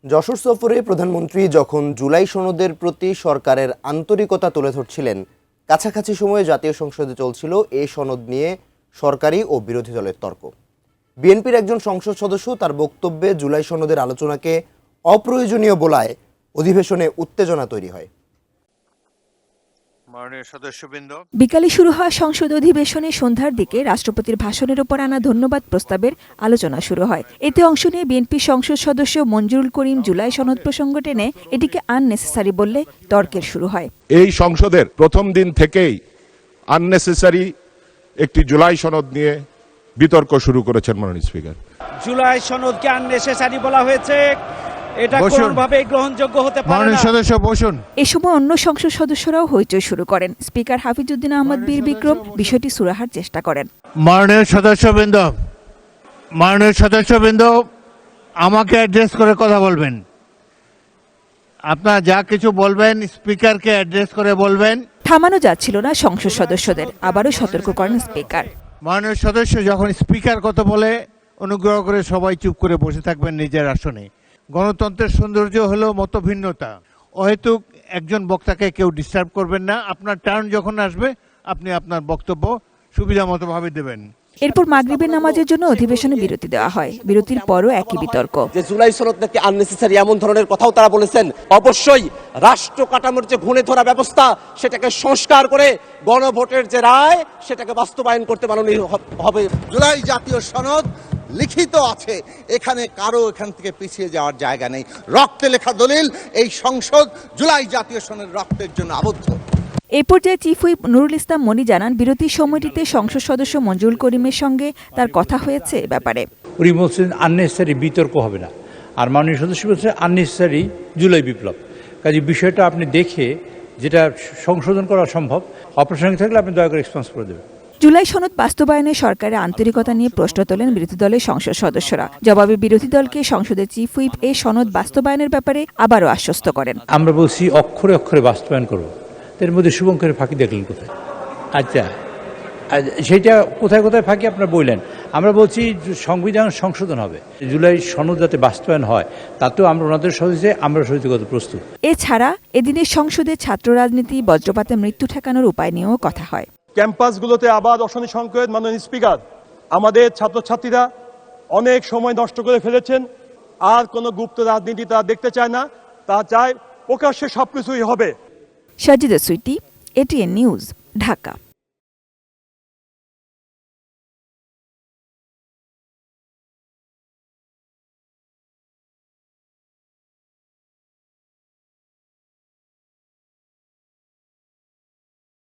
যশোর সফরে প্রধানমন্ত্রী যখন জুলাই সনদের প্রতি সরকারের আন্তরিকতা তুলে ধরছিলেন, কাছাকাছি সময়ে জাতীয় সংসদে চলছিল এই সনদ নিয়ে সরকারি ও বিরোধী দলের তর্ক। বিএনপির একজন সংসদ সদস্য তার বক্তব্যে জুলাই সনদের আলোচনাকে অপ্রয়োজনীয় বলায় অধিবেশনে উত্তেজনা তৈরি হয়। বিকালে শুরু হওয়া সংসদ অধিবেশনে সন্ধ্যার দিকে রাষ্ট্রপতির ভাষণের উপর আনা ধন্যবাদ প্রস্তাবের আলোচনা শুরু হয়। এতে অংশ নিয়ে বিএনপি সংসদ সদস্য মঞ্জুরুল করিম জুলাই সনদ প্রসঙ্গ টেনে এটিকে আননেসেসারি বললে তর্কের শুরু হয়। এই সংসদের প্রথম দিন থেকেই আননেসেসারি একটি জুলাই সনদ নিয়ে বিতর্ক শুরু করেছেন মাননীয় স্পিকার। জুলাই সনদকে আননেসেসারি বলা হয়েছে, এটা কোনোভাবে গ্রহণযোগ্য হতে পারে না। সদস্য বসুন। এ সময় অন্য সংসদ সদস্যরাও হইচই শুরু করেন। স্পিকার হাফিজউদ্দিন আহমদ বীর বিক্রম বিষয়টি সুরাহার চেষ্টা করেন। মাননীয় সদস্যবৃন্দ আমাকে অ্যাড্রেস করে কথা বলবেন। আপনারা যা কিছু বলবেন স্পিকারকে অ্যাড্রেস করে বলবেন। থামানো যাচ্ছিল না সংসদ সদস্যদের, আবারও সতর্ক করেন স্পিকার। মাননীয় সদস্য যখন স্পিকার কথা বলে অনুগ্রহ করে সবাই চুপ করে বসে থাকবেন নিজের আসনে। গণতন্ত্রের সৌন্দর্য হলো মতভিন্নতা। অহেতুক একজন বক্তাকে কেউ ডিস্টার্ব করবেন না। আপনার টার্ন যখন আসবে আপনি আপনার বক্তব্য সুবিধা মতো ভাবে দেবেন। এরপর মাগরিবের নামাজের জন্য অধিবেশনে বিরতি দেওয়া হয়। বিরতির পরও একই বিতর্ক। যে জুলাই সনদ নাকি আননেসেসারি এমন ধরনের কথাও তারা বলেছেন। অবশ্যই রাষ্ট্র কাঠামোর যে ঘুণে ধরা ব্যবস্থা সেটাকে সংস্কার করে গণভোটের যে রায় সেটাকে বাস্তবায়ন করতে মাননীয় হবে। জুলাই জাতীয় সনদ লিখিত আছে, এখানে কারো এখান থেকে পিছিয়ে যাওয়ার জায়গা নেই। রক্তে লেখা দলিল, এই সংসদ জুলাই জাতীয় সনদের রক্তের জন্য আবদ্ধ। এই পর্যায়ে চিফ হুইপ নুরুল ইসলাম মনি জানান, বিরতির সময়টিতে সংসদ সদস্য মঞ্জুরুল করিমের সঙ্গে তার কথা হয়েছে এ ব্যাপারে। উনি বলছেন আননেসেসারি বিতর্ক হবে না, আর মাননীয় সদস্য বলছেন আননেসেসারি জুলাই বিপ্লব। কাজে বিষয়টা আপনি দেখে যেটা সংশোধন করা সম্ভব, অপ্রাসঙ্গিক থাকলে আপনি দয়া করে রেসপন্স করে দেবেন। জুলাই সনদ বাস্তবায়নে সরকারের আন্তরিকতা নিয়ে প্রশ্ন তোলেন বিরোধী দলের সংসদ সদস্যরা। জবাবে বিরোধী দলকে সংসদের চিফ হুইপ এই সনদ বাস্তবায়নের ব্যাপারে আবারও আশ্বস্ত করেন। আমরা বলছি অক্ষরে অক্ষরে বাস্তবায়ন করব, এর মধ্যে শুভঙ্করের ফাঁকি দেখলেন কোথায়? আচ্ছা, সেইটা কোথায় কোথায় ফাঁকি আপনারা বললেন। আমরা বলছি সংবিধান সংশোধন হবে, জুলাই সনদ যাতে বাস্তবায়ন হয় তাতেও আমরা ওনাদের সহযোগিতায় আমরা সহযোগিতা প্রস্তুত। এছাড়া এদিনের সংসদে ছাত্র রাজনীতি, বজ্রপাতে মৃত্যু ঠেকানোর উপায় নিয়েও কথা হয়। ক্যাম্পাসগুলোতে আবার অশনি সংকেত। মাননীয় স্পিকার, আমাদের ছাত্রছাত্রীরা অনেক সময় নষ্ট করে ফেলেছেন। আর কোনো গুপ্ত রাজনীতি তারা দেখতে চায় না, তা চায় প্রকাশ্যে সবকিছুই হবে। Sajida Sweety, ATN news, Dhaka.